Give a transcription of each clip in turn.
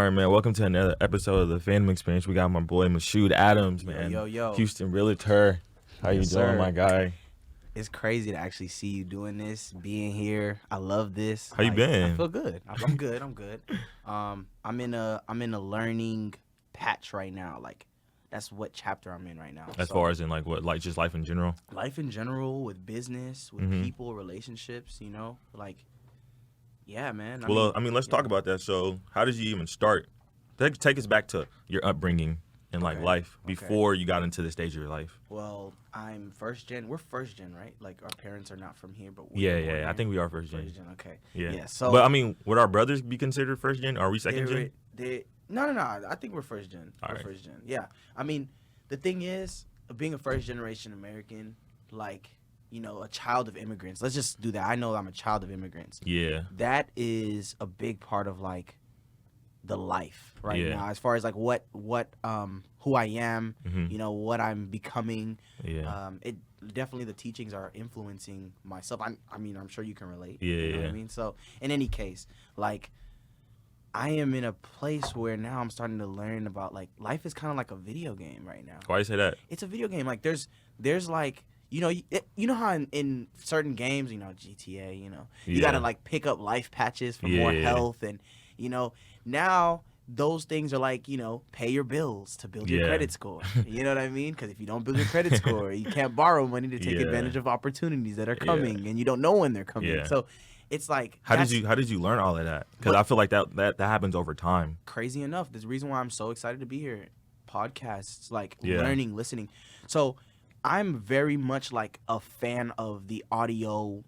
right, man. Welcome to another episode of the Fandom Experience. We got my boy Moshood Adams, man. Yo. Houston Realtor. How you doing, my guy? It's crazy to actually see you doing this, being here. I love this. How you been? I feel good. I'm good. I'm in a learning patch right now. Like, that's what chapter I'm in right now. As far as in like what, like just life in general? Life in general, with business, with people, relationships. Yeah, man. I mean, let's talk about that. So, how did you even start? Take us back to your upbringing and like life before you got into the stage of your life. Well, I'm first gen. We're first gen, right? Like, our parents are not from here, but Yeah. I think we are first gen. Okay. Yeah. So, but I mean, would our brothers be considered first gen? Are we second gen? No. I think we're first gen. First gen. Yeah. I mean, the thing is, being a first generation American, like, a child of immigrants. Let's just do that. I know I'm a child of immigrants. Yeah. That is a big part of like the life right now, as far as like what who I am, what I'm becoming. Yeah. It definitely, the teachings are influencing myself. I mean, I'm sure you can relate. Yeah. You know what I mean? So in any case, like, I am in a place where now I'm starting to learn about, like, life is kind of like a video game right now. Why do you say that? It's a video game. Like, there's like, you know how in certain games, GTA, you gotta like pick up life patches for more health, and now those things are like, pay your bills to build your credit score. You know what I mean? Because if you don't build your credit score, you can't borrow money to take advantage of opportunities that are coming, and you don't know when they're coming. Yeah. So it's like, how did you learn all of that? Because I feel like that happens over time. Crazy enough, there's a reason why I'm so excited to be here. Podcasts, like learning, listening. So I'm very much like a fan of the audio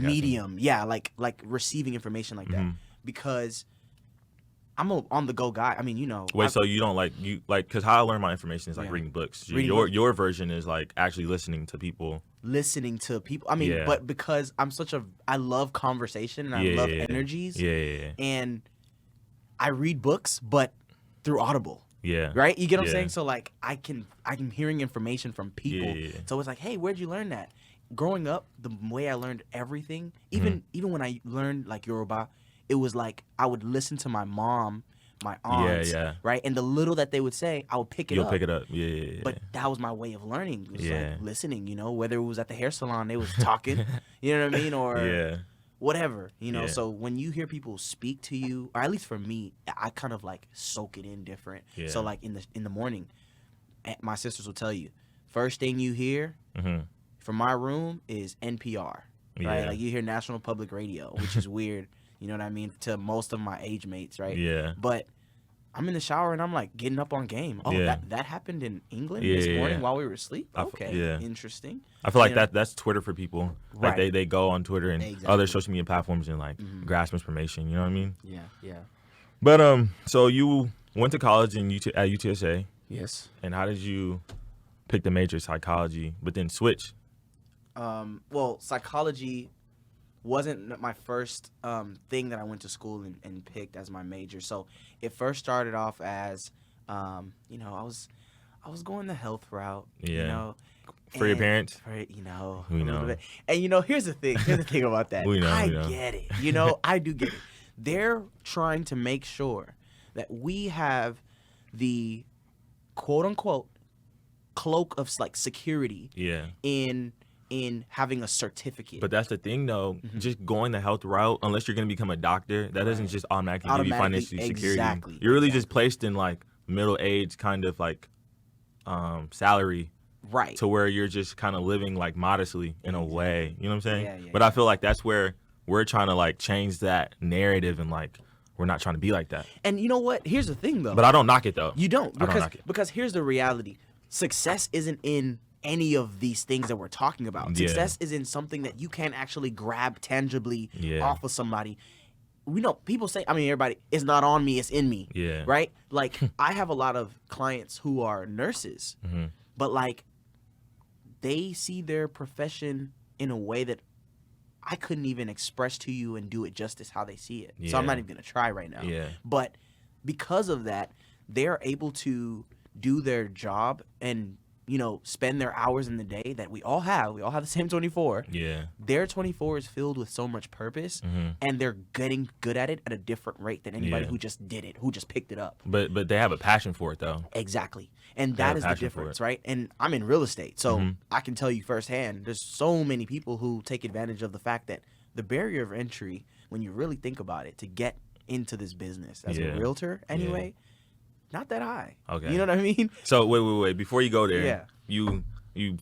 medium. Yeah, like receiving information like that, because I'm a on the go guy. I mean, Wait, so you don't because how I learn my information is like reading books. Your version is like actually listening to people. I mean, but because I love conversation and I love energies. Yeah. And I read books, but through Audible. Yeah. Right? You get what I'm saying? So like I'm hearing information from people. Yeah. So it's like, hey, where'd you learn that? Growing up, the way I learned everything, even when I learned like Yoruba, it was like I would listen to my mom, my aunts, right? And the little that they would say, I would pick it up. You'll pick it up. Yeah. But that was my way of learning. It was like listening, whether it was at the hair salon, they was talking, you know what I mean? Or whatever, So when you hear people speak to you, or at least for me, I kind of like soak it in different. So like in the morning, my sisters will tell you, first thing you hear from my room is NPR, right? Like, you hear National Public Radio, which is weird, you know what I mean, to most of my age mates, right? Yeah. But I'm in the shower and I'm like getting up on game. Oh, that happened in England this morning while we were asleep? Okay, interesting. I feel like that's Twitter for people. Like they go on Twitter and other social media platforms and like grasp information. You know what I mean? Yeah. But so you went to college at UTSA. Yes. And how did you pick the major psychology, but then switch? Well, psychology wasn't my first thing that I went to school and picked as my major. So it first started off as, I was going the health route. For your parents? We know. And here's the thing about that. I get it. I do get it. They're trying to make sure that we have the quote unquote cloak of like security in having a certificate. But that's the thing, though. Just going the health route, unless you're going to become a doctor, that doesn't just automatically give you financial security. You're really just placed in like middle age kind of like salary, right? To where you're just kind of living like modestly in a way. You know what I'm saying? Yeah. But I feel like that's where we're trying to like change that narrative, and like we're not trying to be like that. And you know what? Here's the thing, though. But I don't knock it, though. You don't, because here's the reality: success isn't in any of these things that we're talking about. Success is in something that you can actually grab tangibly off of somebody. We know people say, everybody, it's not on me, it's in me. Yeah. Right? Like, I have a lot of clients who are nurses, but like, they see their profession in a way that I couldn't even express to you and do it justice how they see it. So I'm not even going to try right now. Yeah. But because of that, they're able to do their job and spend their hours in the day that we all have the same 24. Yeah. Their 24 is filled with so much purpose, and they're getting good at it at a different rate than anybody who just did it, who just picked it up. But they have a passion for it, though. Exactly. And that is the difference, right? And I'm in real estate, so I can tell you firsthand, there's so many people who take advantage of the fact that the barrier of entry, when you really think about it, to get into this business as a realtor anyway, not that high. Okay. You know what I mean? So wait. Before you go there, you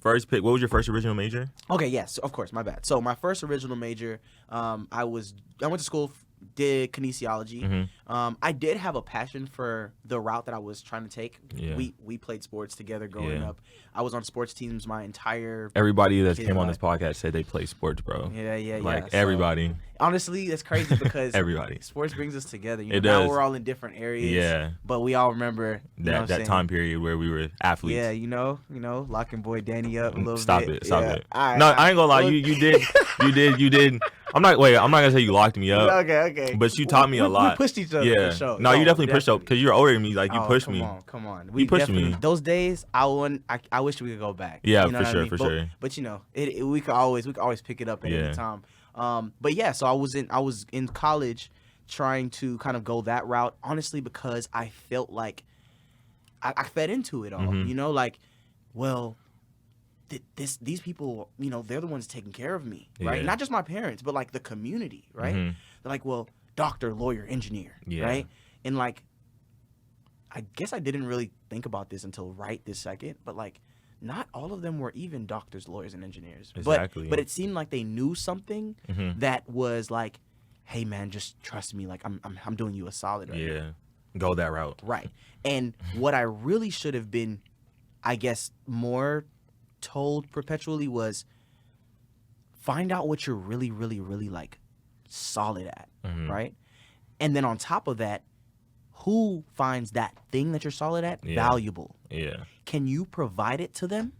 first picked, what was your first original major? Okay, yes, of course, my bad. So my first original major, I went to school, did kinesiology. I did have a passion for the route that I was trying to take. Yeah. We played sports together growing up. I was on sports teams my entire Everybody that came on this podcast said they play sports, bro. Yeah. Like everybody. So, honestly, that's crazy because everybody. Sports brings us together. It now does. we're all in different areas. Yeah. But we all remember that time period where we were athletes. Yeah, locking boy Danny up a little Stop bit. Stop it. Right, no, I ain't gonna lie. You did. I'm not gonna say you locked me up. Okay. But you taught me a lot. We pushed each other. Yeah. For sure. No, you definitely pushed up because you're older than me. Like you pushed me. Come on. You pushed me. Those days, I wish we could go back. Yeah, for sure. But we could always pick it up at any time. But yeah, so I was in college trying to kind of go that route, honestly, because I felt like I fed into it all. These people, they're the ones taking care of me, right? Not just my parents, but like the community, right? They're like, well, doctor, lawyer, engineer, right? And like, I guess I didn't really think about this until right this second, but like, not all of them were even doctors, lawyers, and engineers. Exactly. But it seemed like they knew something that was like, hey man, just trust me. Like I'm doing you a solid right now. Go that route. Right. And what I really should have been, I guess, more told perpetually was find out what you're really, really, really like solid at, right? And then on top of that, who finds that thing that you're solid at valuable? Yeah. Can you provide it to them?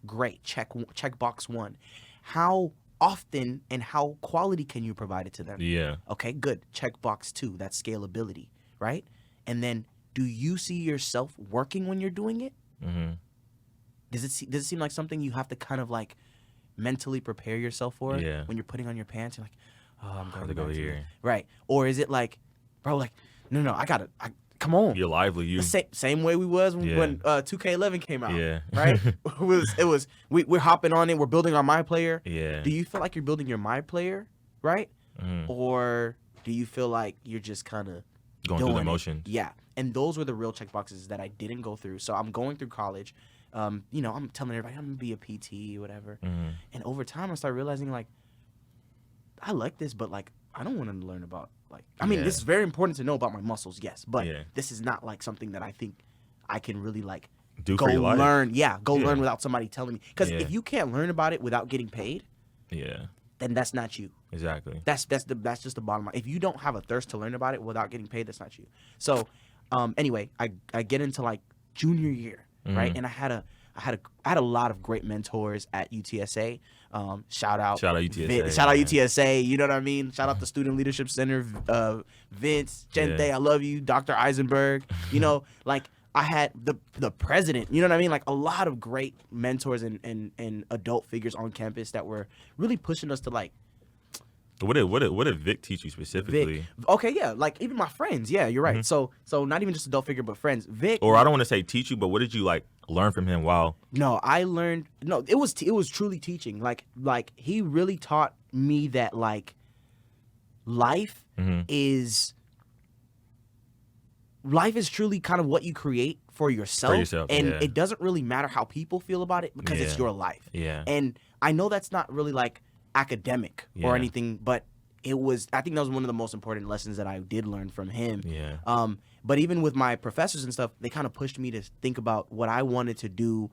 Great. Check box 1. How often and how quality can you provide it to them? Yeah. Okay, good. Check box 2. That's scalability, right? And then, do you see yourself working when you're doing it? Does it seem like something you have to kind of like mentally prepare yourself for? Yeah. When you're putting on your pants, you're like, oh, I'm going to go here. Right. Or is it like, bro, like, no, come on. You're lively. You same way we was when 2K11 came out. Yeah. Right? We're hopping on it. We're building our My Player. Yeah. Do you feel like you're building your My Player, right? Or do you feel like you're just kind of going through the motions? Yeah. And those were the real check boxes that I didn't go through. So I'm going through college. I'm telling everybody I'm gonna be a PT or whatever. And over time, I started realizing like I like this, but like I don't want to learn about like. I mean, this is very important to know about my muscles, yes, but this is not like something that I think I can really like do for your life. Learn. Yeah, learn without somebody telling me. Because if you can't learn about it without getting paid, then that's not you. Exactly. That's just the bottom line. If you don't have a thirst to learn about it without getting paid, that's not you. So, anyway, I get into like junior year, right? And I had a lot of great mentors at UTSA. Shout out UTSA. Shout out UTSA. You know what I mean? Shout out the Student Leadership Center, Vince, Gente, I love you, Dr. Eisenberg. Like I had the president. You know what I mean? Like a lot of great mentors and adult figures on campus that were really pushing us to like. What did Vic teach you specifically? Vic. Okay, yeah, like even my friends. Yeah, you're right. So not even just adult figure, but friends. Vic. Or I don't want to say teach you, but what did you like learn from him? Wow. No, I learned. No, it was truly teaching. Like he really taught me that like life is truly kind of what you create for yourself, and it doesn't really matter how people feel about it because it's your life. Yeah. And I know that's not really like academic or anything, but I think that was one of the most important lessons that I did learn from him. Yeah. But even with my professors and stuff, they kind of pushed me to think about what I wanted to do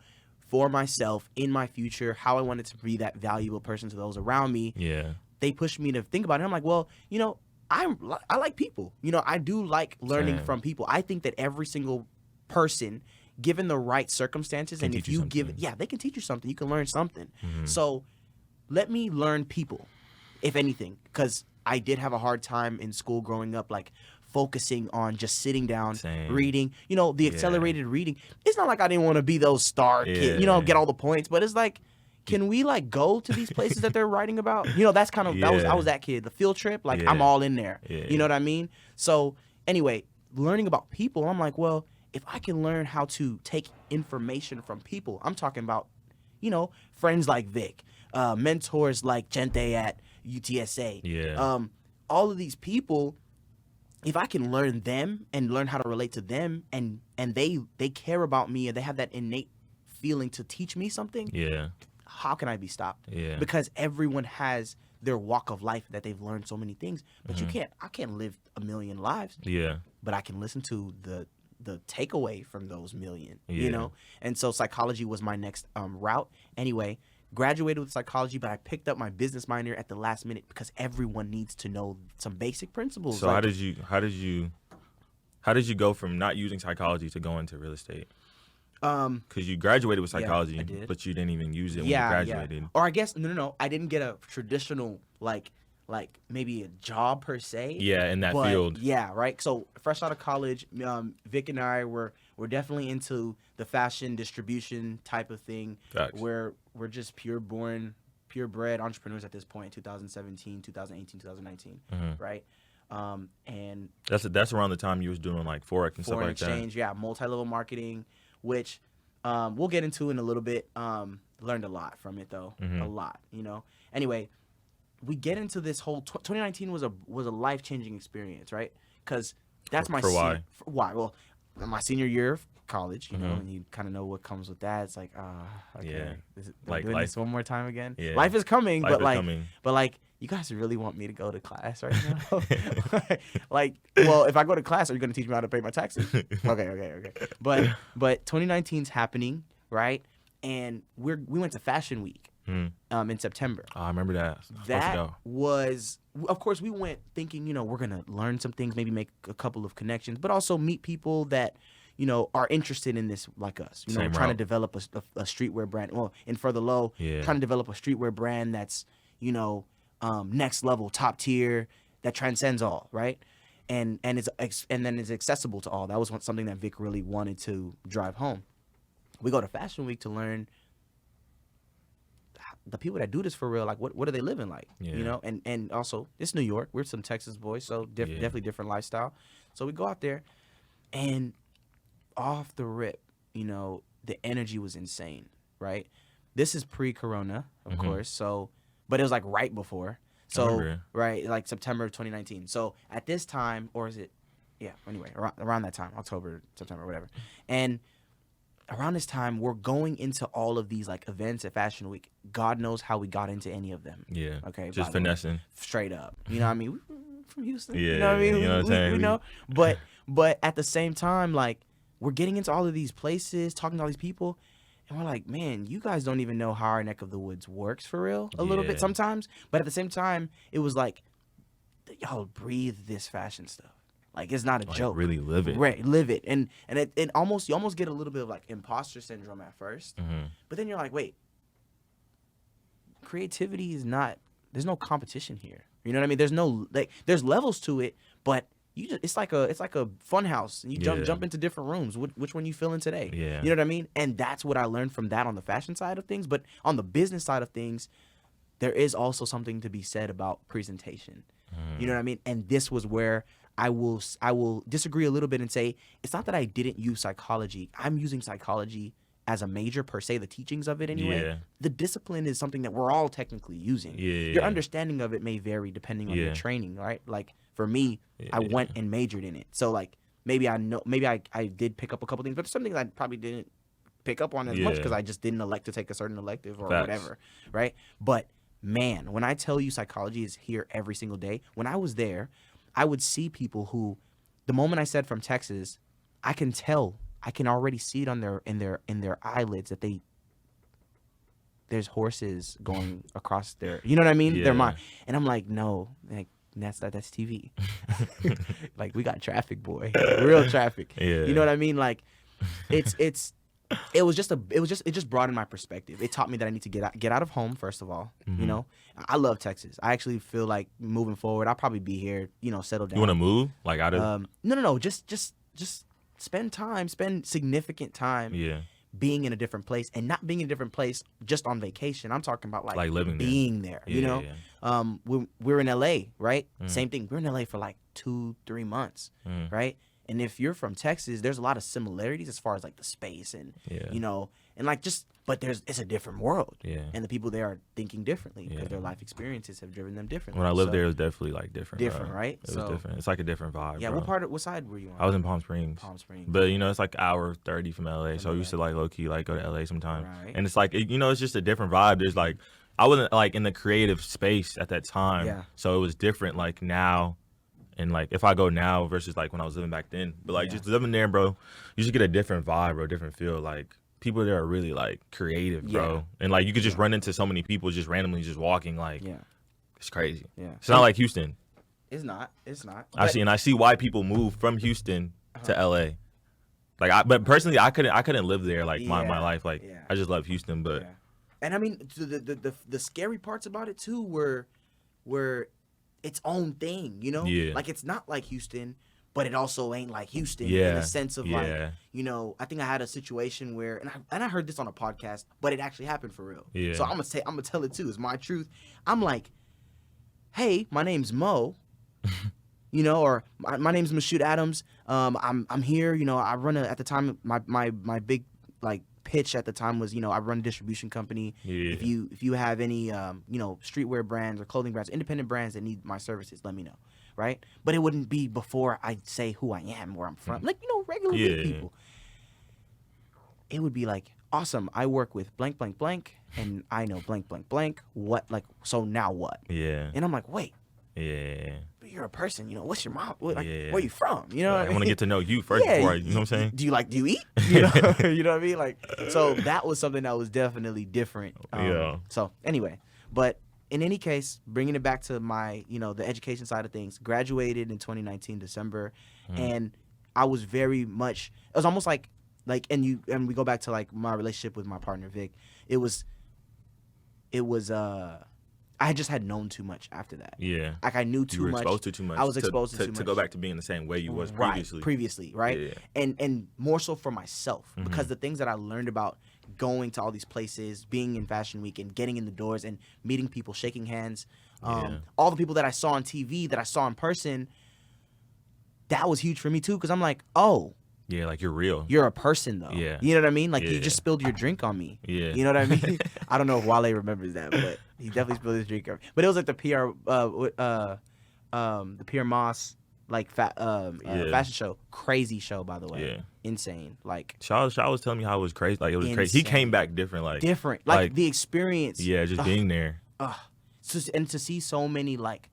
for myself in my future, how I wanted to be that valuable person to those around me. Yeah. They pushed me to think about it. I'm like, well, I like people. I do like learning from people. I think that every single person, given the right circumstances, and if you give it, they can teach you something. You can learn something. So let me learn people, if anything, because I did have a hard time in school growing up, like focusing on just sitting down, reading. You know, the accelerated reading. It's not like I didn't want to be those star kids, you know, get all the points, but it's like, can we like go to these places that they're writing about? You know, that's kind of I was that kid. The field trip, like I'm all in there. You know what I mean? So anyway, learning about people, I'm like, well, if I can learn how to take information from people, I'm talking about, you know, friends like Vic, mentors like Gente at UTSA, all of these people. If I can learn them and learn how to relate to them, and they care about me and they have that innate feeling to teach me something, how can I be stopped? Because everyone has their walk of life that they've learned so many things, but I can't live a million lives. But I can listen to the takeaway from those million, you know? And so psychology was my next route. Anyway, graduated with psychology, but I picked up my business minor at the last minute because everyone needs to know some basic principles. So like, how did you go from not using psychology to going to real estate? Because you graduated with psychology, but you didn't even use it when you graduated. Or I guess no, I didn't get a traditional like maybe a job per se. In that field. Yeah, right. So fresh out of college, Vic and I were definitely into the fashion distribution type of thing. Facts. Where we're just purebred entrepreneurs at this point, 2017, 2018, 2019, right? And that's around the time you was doing like Forex and stuff like exchange, that. Multi-level marketing, which we'll get into in a little bit. Learned a lot from it though, a lot, you know. Anyway, we get into this whole 2019 was a life-changing experience, right? Because that's my why? Why? Well, my senior year of college, you know, and you kind of know what comes with that. It's like, okay, like doing this one more time again. Life is coming, but you guys really want me to go to class right now? Well, if I go to class, are you going to teach me how to pay my taxes? Okay. But 2019's happening, right? And we went to Fashion Week. In September. Oh, I remember that. That was, of course, we went thinking, you know, we're going to learn some things, maybe make a couple of connections, but also meet people that, you know, are interested in this like us. You know, trying to develop a streetwear brand. Well, in Further Low, trying to develop a streetwear brand that's, you know, next level, top tier, that transcends all, right? And then is accessible to all. That was something that Vic really wanted to drive home. We go to Fashion Week to learn the people that do this for real, like what are they living like, you know? And also, it's New York. We're some Texas boys, so definitely different lifestyle. So we go out there, and off the rip, you know, the energy was insane, right? This is pre-corona, of course, so, but it was like right before. So, right, like September of 2019. So at this time, or is it, anyway, around that time, October, September, whatever. And around this time, we're going into all of these like events at Fashion Week. God knows how we got into any of them. Yeah. Okay. Just finessing. Straight up. You know what I mean? We're from Houston. Yeah. You know what I mean? You know what I'm saying? We know. But at the same time, like, we're getting into all of these places, talking to all these people, and we're like, man, you guys don't even know how our neck of the woods works for real a little bit sometimes. But at the same time, it was like, y'all breathe this fashion stuff. Like, it's not a joke. Really live it. Right, live it. And you almost get a little bit of like imposter syndrome at first. But then you're like, wait, creativity is not, there's no competition here. You know what I mean? There's no, like, there's levels to it, but it's like a fun house, and you jump into different rooms. Which one you feeling today? Yeah. You know what I mean? And that's what I learned from that on the fashion side of things. But on the business side of things, there is also something to be said about presentation. You know what I mean? And this was where I will disagree a little bit and say it's not that I didn't use psychology. I'm using psychology as a major per se, the teachings of it anyway. Yeah. The discipline is something that we're all technically using. Your understanding of it may vary depending on your training, right? Like for me, I went and majored in it. So like maybe I did pick up a couple things, but there's some things I probably didn't pick up on as much because I just didn't elect to take a certain elective or whatever, right? But man, when I tell you psychology is here every single day, when I was there, I would see people who, the moment I said from Texas, I can already see it on their eyelids that there's horses going across their, you know what I mean? Their mind. And I'm like, no, like that's TV. Like we got traffic, boy, real traffic. You know what I mean? Like it's it just broadened my perspective. It taught me that I need to get out of home, first of all. You know, I love Texas. I actually feel like moving forward, I'll probably be here, you know, settle down. You want to move? Like out of No, just spend significant time being in a different place, and not being in a different place just on vacation. I'm talking about like living being there, you know? We're in LA, right? Same thing. We're in LA for like 2-3 months, right? And if you're from Texas, there's a lot of similarities as far as like the space and, you know, and like but it's a different world. Yeah. And the people there are thinking differently because their life experiences have driven them differently. When I lived there, it was definitely like different. Different, right? It was different. It's like a different vibe. Yeah. Bro. What side were you on? I was in Palm Springs. But, you know, it's like an hour 30 from LA. So I used to like low key like go to LA sometime. Right. And it's like, you know, it's just a different vibe. There's like, I wasn't like in the creative space at that time. Yeah. So it was different like now. And like if I go now versus like when I was living back then, but like just living there, bro, you just get a different vibe, bro, different feel. Like people there are really like creative, bro, and like you could just run into so many people just randomly just walking, like it's crazy. Yeah, it's not like Houston. It's not. I see why people move from Houston to LA. Like but personally, I couldn't live there like my life. Like I just love Houston, but and I mean the scary parts about it too were its own thing, you know? Yeah. Like, it's not like Houston, but it also ain't like Houston in the sense of like, you know, I think I had a situation where, and I heard this on a podcast, but it actually happened for real. Yeah. So I'm gonna tell it too. It's my truth. I'm like, hey, my name's Mo, you know, or my name's Moshood Adams. I'm here, you know, I run at the time, my big, like, pitch at the time was, you know, I run a distribution company. Yeah. If you have any you know, streetwear brands or clothing brands, independent brands that need my services, let me know, right? But it wouldn't be before I say who I am, where I'm from, like, you know, regular people. It would be like, awesome, I work with blank blank blank, and I know blank blank blank. What, like, so now what? Yeah. And I'm like, wait. Yeah. But you're a person, you know. What's your mom? Where are you from? You know, I want to get to know you first before you know what I'm saying. Do you eat? You know, you know what I mean. Like, so that was something that was definitely different. So anyway, but in any case, bringing it back to my, you know, the education side of things. Graduated in 2019 December, and I was very much. It was almost like and we go back to like my relationship with my partner Vic. It was. I just had known too much after that. Yeah. Like I knew too much. You were exposed to too much. I was exposed to too much. To go back to being the same way you was previously. Previously, right? Yeah. And more so for myself. Because the things that I learned about going to all these places, being in Fashion Week and getting in the doors and meeting people, shaking hands, all the people that I saw on TV, that I saw in person, that was huge for me too. Because I'm like, oh. Yeah, like you're real. You're a person, though. Yeah. You know what I mean? Like, you just spilled your drink on me. Yeah. You know what I mean? I don't know if Wale remembers that, but he definitely spilled his drink on me. But it was like the Pierre Moss, like, fashion show. Crazy show, by the way. Yeah. Insane. Like, Shaw was telling me how it was crazy. Like, it was crazy. He came back different. Like, the experience. Yeah, just being there. And to see so many, like,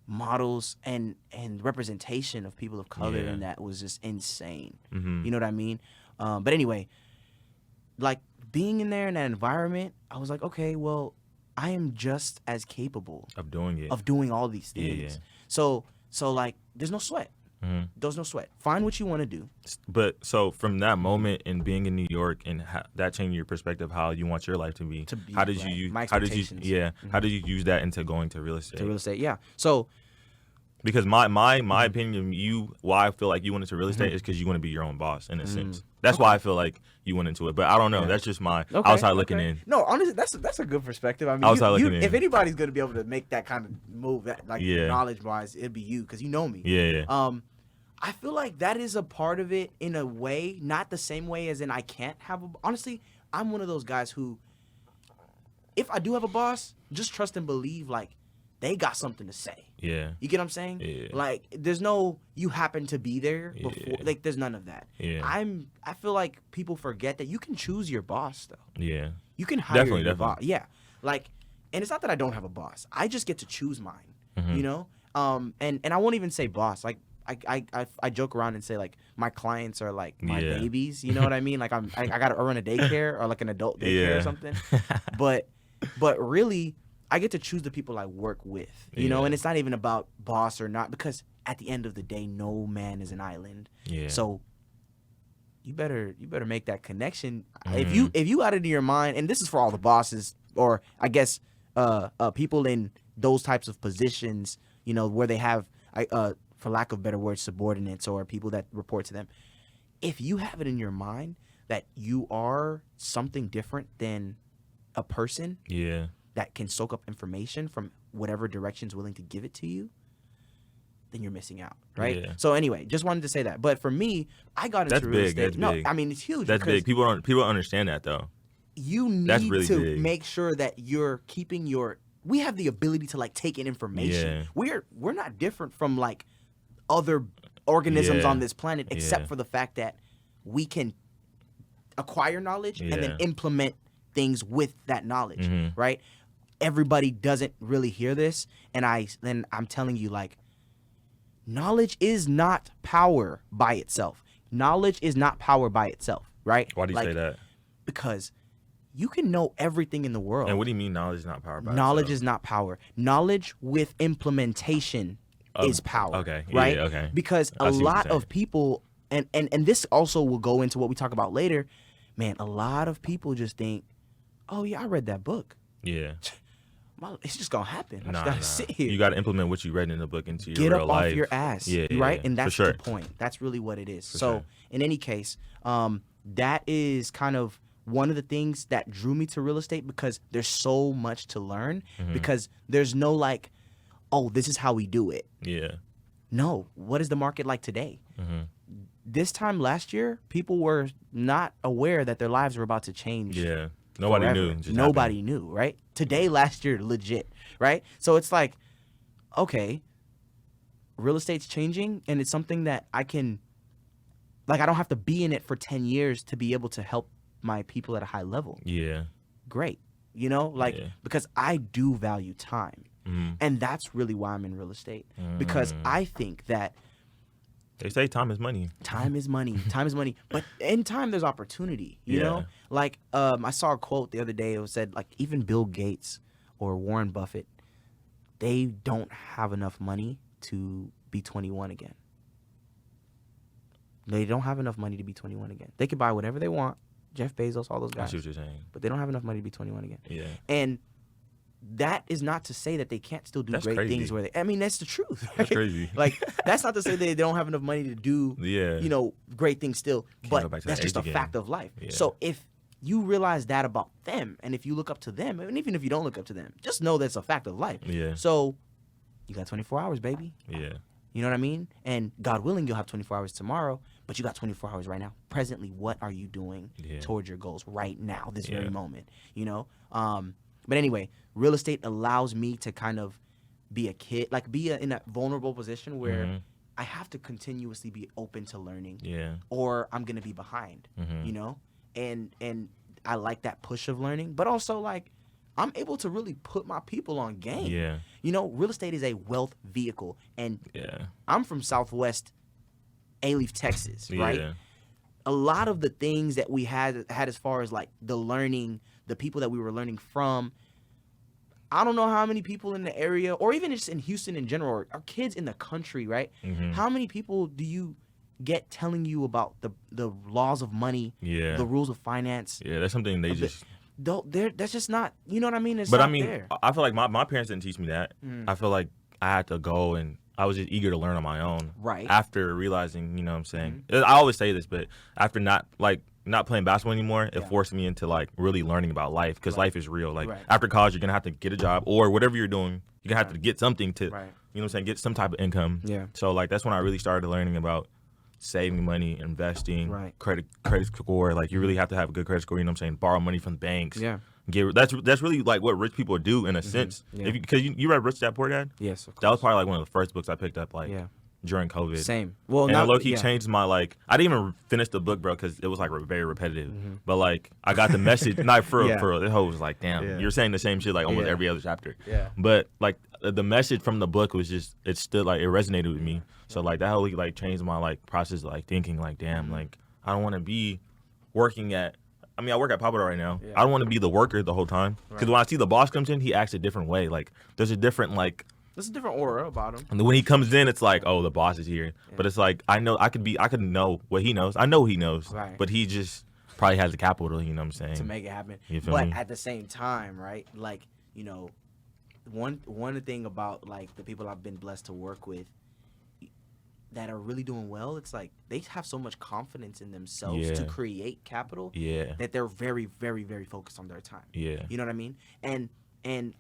models and representation of people of color in that was just insane. You know what I mean? But anyway, like being in there in that environment, I was like, okay, well, I am just as capable of doing it, of doing all these things. So like, there's no sweat. There's no sweat. Find what you want to do. But so from that moment and being in New York and that changed your perspective, how you want your life to be. How did you use? How did you use that into going to real estate? To real estate, yeah. So. Because my opinion, why I feel like you went into real estate is because you want to be your own boss in a sense. That's why I feel like you went into it. But I don't know. Yeah. That's just my outside looking in. No, honestly, that's a good perspective. I mean, if anybody's going to be able to make that kind of move, knowledge-wise, it'd be you because you know me. Yeah. I feel like that is a part of it in a way, not the same way as in I can't have a. Honestly, I'm one of those guys who, if I do have a boss, just trust and believe like they got something to say. Yeah. You get what I'm saying? Yeah. Like, there's no, you happen to be there before. Yeah. Like, there's none of that. Yeah. I feel like people forget that you can choose your boss, though. Yeah. You can hire your boss. Yeah. Like, and it's not that I don't have a boss. I just get to choose mine, you know? And I won't even say boss. Like, I joke around and say, like, my clients are, like, my babies. You know what I mean? Like, I got to run a daycare or, like, an adult daycare or something. But really, I get to choose the people I work with, you know, and it's not even about boss or not, because at the end of the day, no man is an island. Yeah. So you better make that connection. If you got it in your mind, and this is for all the bosses, or I guess people in those types of positions, where they have, for lack of better words, subordinates or people that report to them. If you have it in your mind that you are something different than a person that can soak up information from whatever direction's willing to give it to you, then you're missing out, right? Yeah. So anyway, just wanted to say that. But for me, I got into real estate. That's big. I mean, it's huge. That's big. People don't understand that though. You need to make sure that you're keeping we have the ability to take in information. Yeah. We're not different from other organisms on this planet, except for the fact that we can acquire knowledge and then implement things with that knowledge, right? Everybody doesn't really hear this, and I'm telling you, knowledge is not power by itself. Knowledge is not power by itself, right? Why do you say that? Because you can know everything in the world. And what do you mean knowledge is not power by knowledge itself? Is not power. Knowledge with implementation is power. Okay. Right? Yeah, okay. Because a lot of people, and this also will go into what we talk about later, man, a lot of people just think, oh yeah, I read that book. Yeah. It's just gonna happen. I just gotta sit here. You gotta implement what you read in the book into your real life. Get up off your ass. Yeah, right? Yeah, and that's the point. That's really what it is. In any case, that is kind of one of the things that drew me to real estate, because there's so much to learn, because there's no oh, this is how we do it. Yeah. No. What is the market like today? This time last year, people were not aware that their lives were about to change. Yeah. Nobody knew. Nobody knew, right? Today, last year, legit, right? So it's okay, real estate's changing, and it's something that I can, I don't have to be in it for 10 years to be able to help my people at a high level. Yeah. Great. Because I do value time. And that's really why I'm in real estate. Because I think that they say time is money. Time is money. Time is money. But in time, there's opportunity, you know? I saw a quote the other day. It said, even Bill Gates or Warren Buffett, they don't have enough money to be 21 again. They don't have enough money to be 21 again. They could buy whatever they want. Jeff Bezos, all those guys. I see what you're saying. But they don't have enough money to be 21 again. Yeah. And that is not to say that they can't still do great things where that's the truth. Right? That's crazy. That's not to say they don't have enough money to do, great things still. But that's just a fact of life. Yeah. So if you realize that about them, and if you look up to them, and even if you don't look up to them, just know that's a fact of life. Yeah. So you got 24 hours, baby. Yeah. You know what I mean? And God willing, you'll have 24 hours tomorrow, but you got 24 hours right now. Presently, what are you doing towards your goals right now, this very moment? But anyway, real estate allows me to kind of be a kid, be in a vulnerable position where I have to continuously be open to learning, or I'm gonna be behind, and I like that push of learning, but also I'm able to really put my people on game. Yeah. Real estate is a wealth vehicle, and I'm from Southwest Alief, Texas, right? Yeah. A lot of the things that we had as far as the learning, the people that we were learning from, I don't know how many people in the area, or even just in Houston in general, or kids in the country, right? How many people do you get telling you about the laws of money, the rules of finance? Yeah, that's something they just... That's just not, you know what I mean? But I mean, there. I feel like my parents didn't teach me that. I feel like I had to go, and I was just eager to learn on my own. Right. After realizing, you know what I'm saying? I always say this, but after not playing basketball anymore, it forced me into really learning about life, because life is real. After college, you're going to have to get a job, or whatever you're doing, you're going to have to get something to, you know what I'm saying, get some type of income. Yeah. So that's when I really started learning about saving money, investing, credit score. You really have to have a good credit score, you know what I'm saying? Borrow money from banks. Yeah. That's really what rich people do in a sense. Yeah. Because you read Rich Dad Poor Dad? Yes, of course. That was probably one of the first books I picked up during COVID. Same. Well, and low-key changed my I didn't even finish the book, bro, because it was very repetitive. But I got the message. Not for real. The whole was damn, you're saying the same shit almost every other chapter. Yeah. But the message from the book was just, it still it resonated with me. So that whole changed my process of thinking damn, I don't want to be working at, I work at Papa right now. Yeah. I don't want to be the worker the whole time, because when I see the boss comes in, he acts a different way. There's a different There's a different aura about him. And when he comes in, it's like, oh, the boss is here. Yeah. But it's like, I could know what he knows. I know he knows. Right. But he just probably has the capital, you know what I'm saying? To make it happen. You feel but me? At the same time, right? Like, you know, one thing about like the people I've been blessed to work with that are really doing well, it's like they have so much confidence in themselves to create capital that they're very, very, very focused on their time. Yeah. You know what I mean? And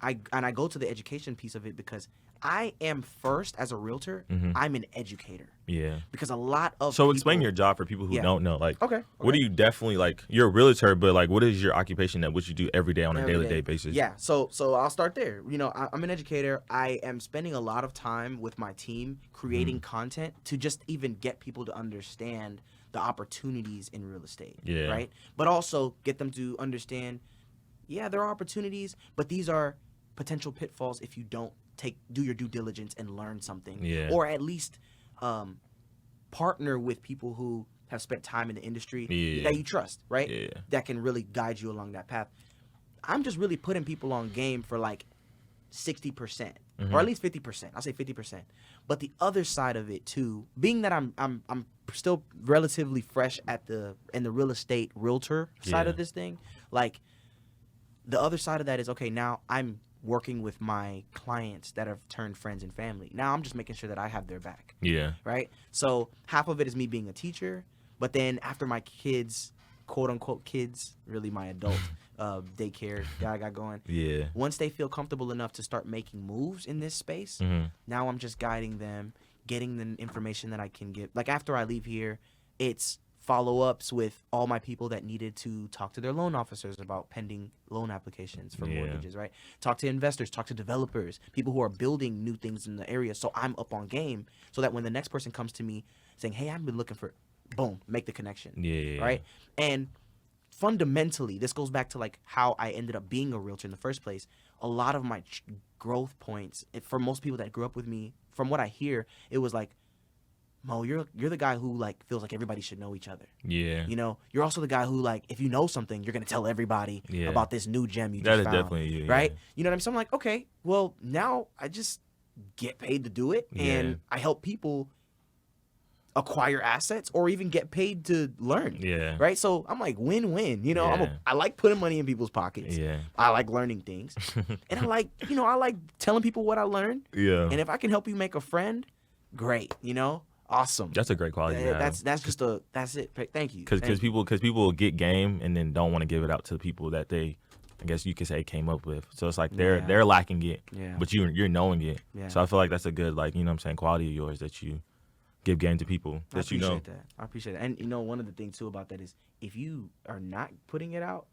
I go to the education piece of it because I am first as a realtor, I'm an educator. Yeah. Because a lot of So explain your job for people who don't know. Like, okay. What do you definitely, like, you're a realtor, but like, what is your occupation that what you do every day on a daily basis? Yeah. So I'll start there. You know, I'm an educator. I am spending a lot of time with my team creating content to just even get people to understand the opportunities in real estate. Yeah. Right. But also get them to understand, there are opportunities, but these are potential pitfalls if you don't do your due diligence and learn something, or at least partner with people who have spent time in the industry that you trust, right? Yeah. That can really guide you along that path. I'm just really putting people on game for like 60%, or at least 50%. I'll say 50%. But the other side of it too, being that I'm still relatively fresh in the real estate realtor side of this thing, like the other side of that is, okay, now I'm working with my clients that have turned friends and family. Now I'm just making sure that I have their back. Yeah. Right? So half of it is me being a teacher, but then after my kids, quote unquote kids, really my adult daycare that I got going. Yeah. Once they feel comfortable enough to start making moves in this space, now I'm just guiding them, getting the information that I can give. Like after I leave here, it's follow-ups with all my people that needed to talk to their loan officers about pending loan applications for mortgages, right? Talk to investors, talk to developers, people who are building new things in the area. So I'm up on game so that when the next person comes to me saying, hey, I've been looking for, boom, make the connection, right? And fundamentally, this goes back to like how I ended up being a realtor in the first place. A lot of my growth points, for most people that grew up with me, from what I hear, it was like, Mo, you're the guy who like feels like everybody should know each other. Yeah. You know, you're also the guy who like if you know something, you're gonna tell everybody about this new gem you just found. That is definitely you, right? You know what I'm saying? So I'm like, okay, well now I just get paid to do it, and I help people acquire assets or even get paid to learn. Yeah. Right. So I'm like win-win. You know, I like putting money in people's pockets. Yeah. I like learning things, and I like telling people what I learned. Yeah. And if I can help you make a friend, great. You know. Awesome. That's a great quality. That's it. Thank you. Because people will get game and then don't want to give it out to the people that they, I guess you could say, came up with. So it's like they're lacking it, but you're knowing it. Yeah. So I feel like that's a good, like, you know what I'm saying, quality of yours that you give game to people that you know. I appreciate that. And you know, one of the things too about that is if you are not putting it out,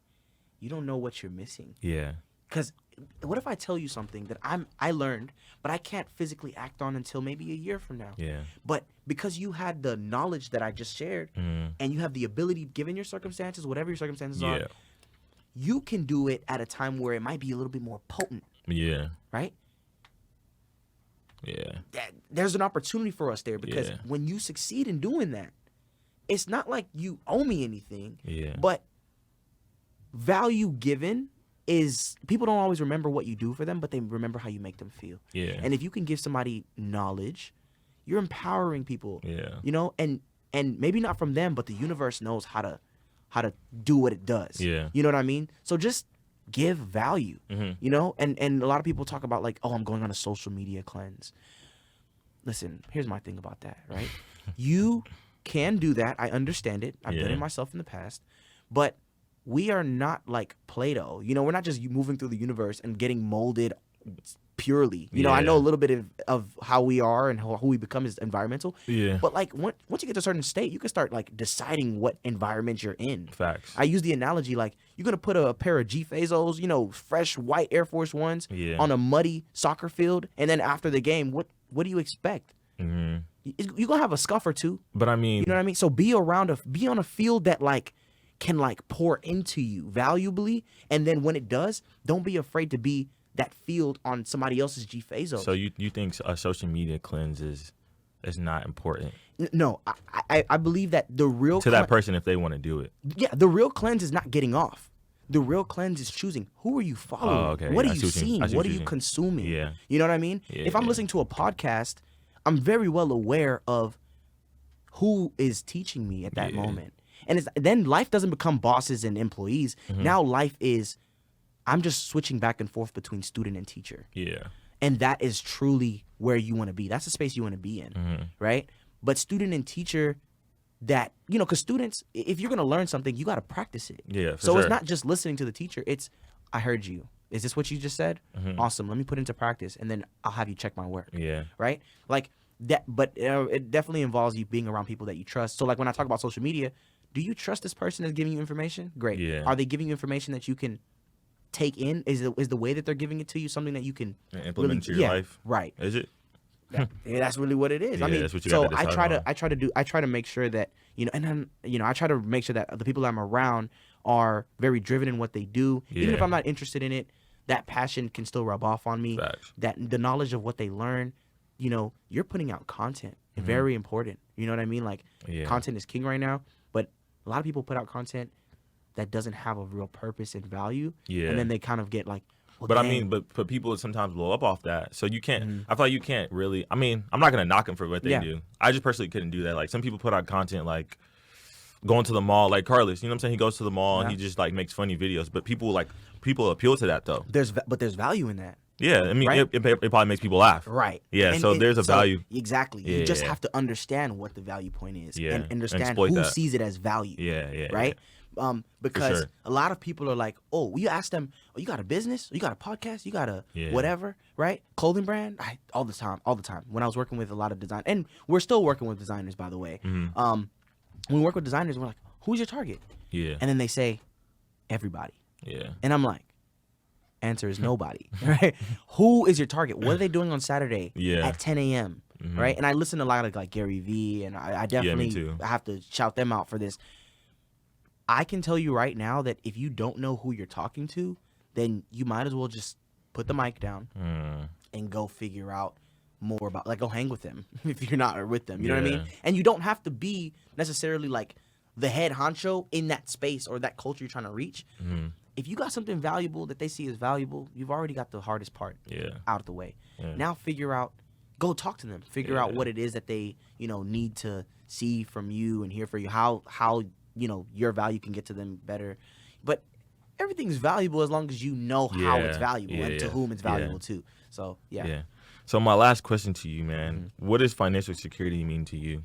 you don't know what you're missing. Yeah. Because what if I tell you something that I learned, but I can't physically act on until maybe a year from now? Yeah. But because you had the knowledge that I just shared, and you have the ability, given your circumstances, whatever your circumstances are, you can do it at a time where it might be a little bit more potent. Yeah. Right? Yeah. There's an opportunity for us there because when you succeed in doing that, it's not like you owe me anything, but value given is people don't always remember what you do for them, but they remember how you make them feel. Yeah. And if you can give somebody knowledge, you're empowering people. Yeah. You know, and maybe not from them, but the universe knows how to do what it does. Yeah. You know what I mean? So just give value. You know, and a lot of people talk about like, oh, I'm going on a social media cleanse. Listen, here's my thing about that, right? You can do that. I understand it. I've done it myself in the past, but we are not like Plato. You know, we're not just moving through the universe and getting molded purely. You know, I know a little bit of how we are and who we become is environmental. Yeah. But like once you get to a certain state, you can start like deciding what environment you're in. Facts. I use the analogy like you're going to put a pair of G Fazos, you know, fresh white Air Force Ones on a muddy soccer field. And then after the game, what do you expect? You're going to have a scuff or two. But I mean, you know what I mean? So be on a field that like can like pour into you valuably, and then when it does, don't be afraid to be that field on somebody else's G Fazos. So you think a social media cleanse is not important? No, I believe that the real that person if they want to do it. Yeah, the real cleanse is not getting off. The real cleanse is choosing who are you following? What are you seeing? What are you consuming? Yeah. You know what I mean? If I'm listening to a podcast, I'm very well aware of who is teaching me at that moment. And then life doesn't become bosses and employees. Now life is, I'm just switching back and forth between student and teacher. Yeah. And that is truly where you want to be. That's the space you want to be in, right? But student and teacher, that, you know, because students, if you're going to learn something, you got to practice it. Yeah, so it's not just listening to the teacher. It's, I heard you. Is this what you just said? Awesome. Let me put it into practice, and then I'll have you check my work. Yeah. Right? Like that, but it definitely involves you being around people that you trust. So like when I talk about social media, do you trust this person that's giving you information? Great. Yeah. Are they giving you information that you can take in? Is the way that they're giving it to you something that you can implement into your life? Right. Is it? Yeah, that's really what it is. Yeah, I mean, that's what you so gotta decide I try to make sure that, you know, and then, you know, I try to make sure that the people I'm around are very driven in what they do. Even if I'm not interested in it, that passion can still rub off on me. Facts. That the knowledge of what they learn, you know, you're putting out content. Very important. You know what I mean? Like content is king right now, but a lot of people put out content that doesn't have a real purpose and value. Yeah. And then they kind of get like, well, but dang. I mean, but people sometimes blow up off that. So you can't, I feel like you can't really, I mean, I'm not going to knock them for what they do. I just personally couldn't do that. Like some people put out content like going to the mall, like Carlos, you know what I'm saying? He goes to the mall and he just like makes funny videos, but people appeal to that though. There's value in that. Yeah, I mean, right? it probably makes people laugh. Right. Yeah, so there's a value. Exactly. You just have to understand what the value point is and understand who sees it as value. Yeah. Right? Because a lot of people are like, oh, you ask them, oh, you got a business? You got a podcast? You got a whatever, right? Clothing brand? All the time. When I was working with a lot of design, and we're still working with designers, by the way. When we work with designers, we're like, who's your target? Yeah. And then they say, everybody. Yeah. And I'm like, answer is nobody, right? Who is your target? What are they doing on Saturday at 10 a.m., right? And I listen to a lot of like Gary Vee, and I definitely I have to shout them out for this. I can tell you right now that if you don't know who you're talking to, then you might as well just put the mic down and go figure out more about, like, go hang with them if you're not with them. You know what I mean? And you don't have to be necessarily like the head honcho in that space or that culture you're trying to reach. If you got something valuable that they see as valuable, you've already got the hardest part out of the way. Now go talk to them, figure out what it is that they, you know, need to see from you and hear from you, how you know, your value can get to them better. But everything's valuable as long as you know how it's valuable and to whom it's valuable to. So, So my last question to you, man, what does financial security mean to you?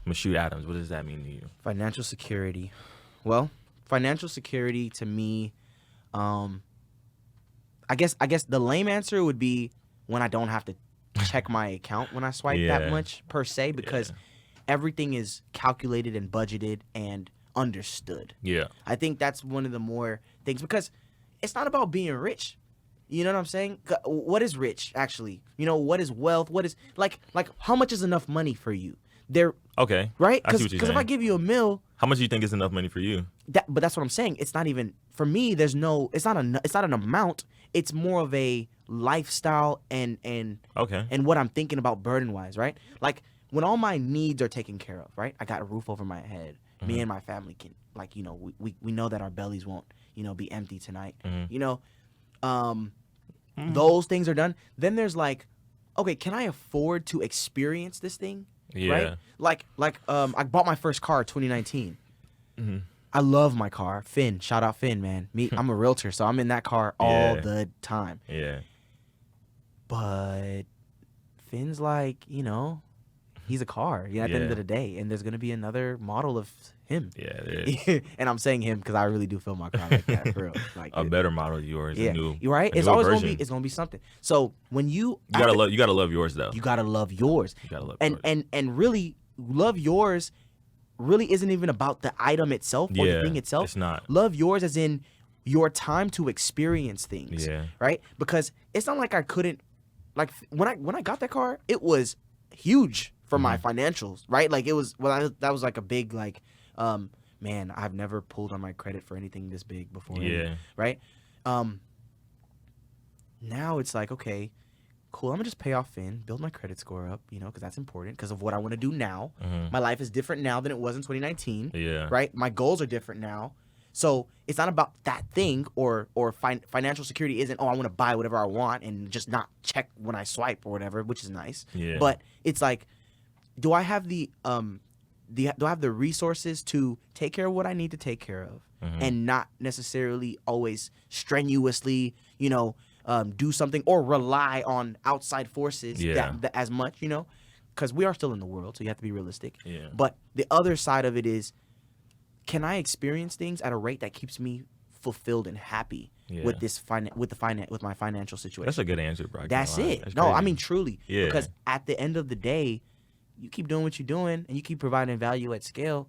Moshood Adams, what does that mean to you? Financial security. Well, financial security to me, I guess the lame answer would be when I don't have to check my account when I swipe that much per se, because everything is calculated and budgeted and understood. Yeah. I think that's one of the more things, because it's not about being rich. You know what I'm saying? What is rich, actually? You know, what is wealth? What is, like how much is enough money for you? Okay. Right? Because if I give you $1 million, how much do you think is enough money for you? But that's what I'm saying. It's not even, for me, it's not an amount. It's more of a lifestyle and what I'm thinking about burden-wise, right? Like, when all my needs are taken care of, right? I got a roof over my head. Me and my family can, like, you know, we know that our bellies won't, you know, be empty tonight. You know, those things are done. Then there's like, okay, can I afford to experience this thing? Yeah. Right? Like I bought my first car in 2019. I love my car. Finn, shout out Finn, man. I'm a realtor, so I'm in that car all the time. Yeah. But Finn's like, you know, he's a car, at the end of the day, and there's gonna be another model of him. Yeah, there is. And I'm saying him because I really do feel my car like that, for real. Like a better model of yours. Yeah, you're right. It's always gonna be something. So when you gotta love yours though. You gotta love yours. You gotta love yours. And really love yours. Really isn't even about the item itself or the thing itself. It's not. Love yours as in your time to experience things. Yeah. Right? Because it's not like I couldn't, like, when I got that car, it was huge for my financials, right? Like, it was, that was like a big, like, man, I've never pulled on my credit for anything this big before. Yeah. Right? Now it's like, okay, cool, I'm gonna just pay off Finn, build my credit score up, you know, because that's important because of what I want to do now. My life is different now than it was in 2019. Yeah. Right? My goals are different now. So it's not about that thing, or financial security isn't, I want to buy whatever I want and just not check when I swipe or whatever, which is nice. Yeah. But it's like, do I have do I have the resources to take care of what I need to take care of, and not necessarily always strenuously, do something or rely on outside forces that as much, because we are still in the world, so you have to be realistic. Yeah. But the other side of it is, can I experience things at a rate that keeps me fulfilled and happy with with my financial situation? That's a good answer, bro. That's it. That's no, crazy. I mean truly. Yeah. Because at the end of the day, you keep doing what you're doing and you keep providing value at scale.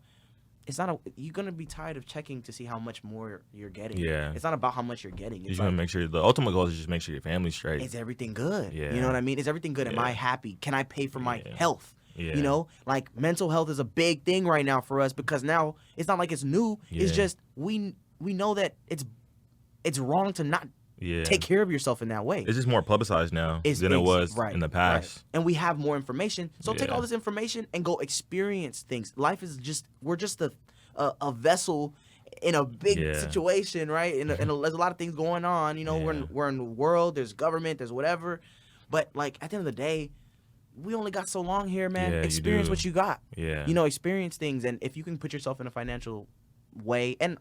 It's not you're gonna be tired of checking to see how much more you're getting. Yeah. It's not about how much you're getting. You just want to make sure the ultimate goal is just make sure your family's straight. Is everything good? Yeah. You know what I mean? Is everything good? Am I happy? Can I pay for my health? Yeah. Like mental health is a big thing right now for us, because now it's not like it's new. It's just we know that it's wrong to not take care of yourself in that way. It's just more publicized now than it was in the past. Right. And we have more information. So take all this information and go experience things. Life is we're just a vessel in a big situation, right? And there's a lot of things going on. We're in the world. There's government. There's whatever. But like at the end of the day, we only got so long here, man. Experience what you got. Yeah. Experience things. And if you can put yourself in a financial way, and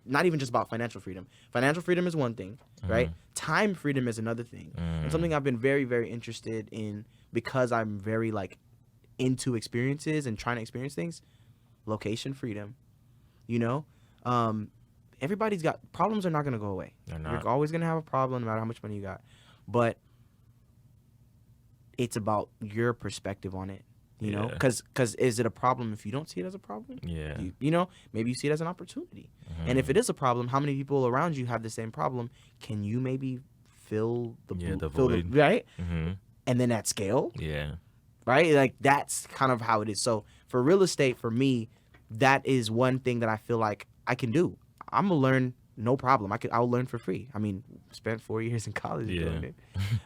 not even just about financial freedom. Financial freedom is one thing, right? Time freedom is another thing. And something I've been very, very interested in, because I'm very like into experiences and trying to experience things. Location freedom. Everybody's got problems. Are not going to go away. You're always going to have a problem no matter how much money you got. But it's about your perspective on it. Because is it a problem if you don't see it as a problem? Yeah. Maybe you see it as an opportunity. And if it is a problem, how many people around you have the same problem? Can you maybe fill the void, right? And then at scale, right? Like that's kind of how it is. So for real estate, for me, that is one thing that I feel like I can do. I'm gonna learn. No problem. I'll learn for free. I mean, spent 4 years in college doing it.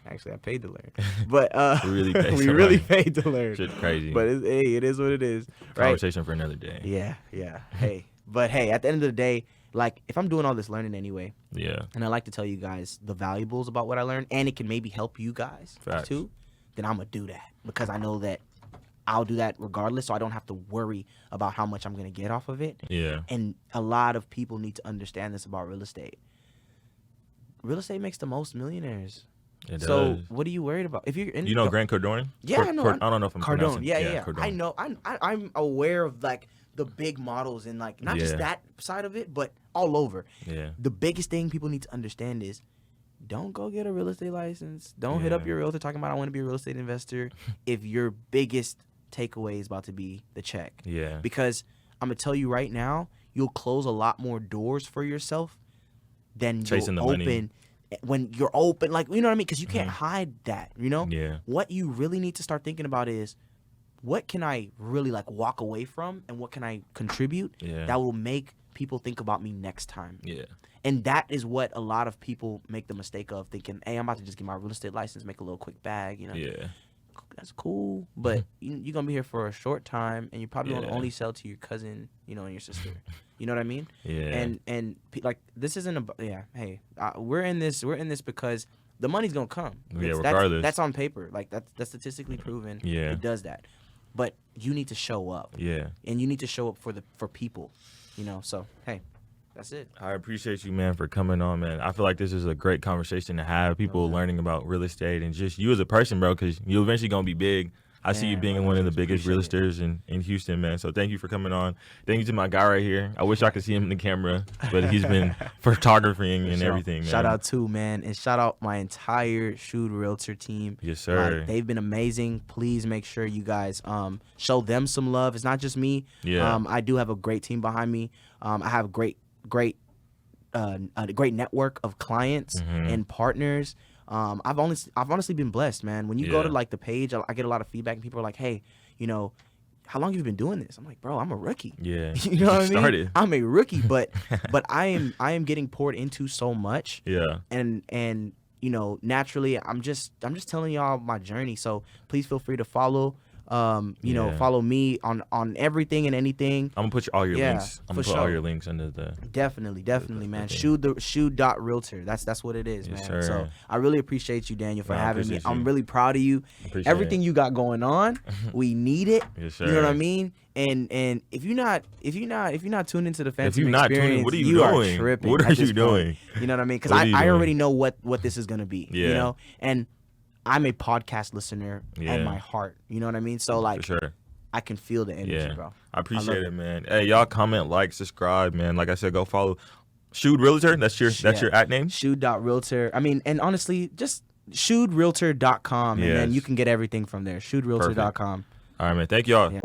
Actually, I paid to learn, but we really paid to learn. Shit's crazy. But it is what it is. Right? Conversation for another day. Yeah. Hey, at the end of the day, like if I'm doing all this learning anyway, and I like to tell you guys the valuables about what I learned, and it can maybe help you guys too, then I'm gonna do that, because I know that I'll do that regardless, so I don't have to worry about how much I'm going to get off of it. Yeah. And a lot of people need to understand this about real estate. Real estate makes the most millionaires. It so does. What are you worried about? If you're in, Grant Cardone? Yeah, I know. I don't know if I'm Cardone. pronouncing. Yeah. Cardone. I know. I'm aware of like the big models and like not just that side of it, but all over. Yeah. The biggest thing people need to understand is, don't go get a real estate license. Don't hit up your realtor talking about I want to be a real estate investor if your biggest takeaway is about to be the check. Yeah. Because I'm gonna tell you right now, you'll close a lot more doors for yourself than chasing you'll open money. When you're open. Like, you know what I mean? Because you can't hide that. Yeah. What you really need to start thinking about is, what can I really like walk away from, and what can I contribute that will make people think about me next time. Yeah. And that is what a lot of people make the mistake of, thinking, hey, I'm about to just get my real estate license, make a little quick bag, Yeah. That's cool, but you're going to be here for a short time, and you probably won't only sell to your cousin, and your sister. You know what I mean? Yeah. And like, this isn't hey, we're in this because the money's going to come. Regardless. That's on paper. Like, that's statistically proven. Yeah. It does that. But you need to show up. Yeah. And you need to show up for people, so, hey. That's it. I appreciate you, man, for coming on, man. I feel like this is a great conversation to have. People learning about real estate and just you as a person, bro, because you're eventually going to be big. I see you being one of the biggest real estate in Houston, man. So thank you for coming on. Thank you to my guy right here. I wish I could see him in the camera, but he's been photographing and everything, man. Shout out to, man, and shout out my entire Moshood Realtor team. Yes, sir. They've been amazing. Please make sure you guys show them some love. It's not just me. Yeah. I do have a great team behind me. I have a great network of clients and partners. I've honestly been blessed, man. When you go to like the page, I get a lot of feedback, and people are like, "Hey, how long have you been doing this?" I'm like, "Bro, I'm a rookie." Yeah, you know what I mean? I'm a rookie, but I am getting poured into so much. Yeah, and naturally, I'm just telling y'all my journey. So please feel free to follow. You know, follow me on everything and anything. I'm gonna put all your links. I'm gonna put all your links under the. Definitely, man. Moshood.realtor. That's what it is, man. Sir. So I really appreciate you, Daniel, for having me. I'm really proud of you. Everything you got going on, we need it. Yes, sir. You know what I mean? And if you're not tuned into the Fancy experience, what are you doing? Are tripping. What are you doing? You know what I mean? Because I already know what this is gonna be. Yeah. You know, and I'm a podcast listener at my heart. You know what I mean? So like, for sure. I can feel the energy, bro. I appreciate it, man. Hey, y'all comment, like, subscribe, man. Like I said, go follow Moshood Realtor. That's your at name? Moshood.realtor. I mean, and honestly, just MoshoodRealtor.com, and then you can get everything from there. MoshoodRealtor.com. All right, man. Thank y'all. Yeah.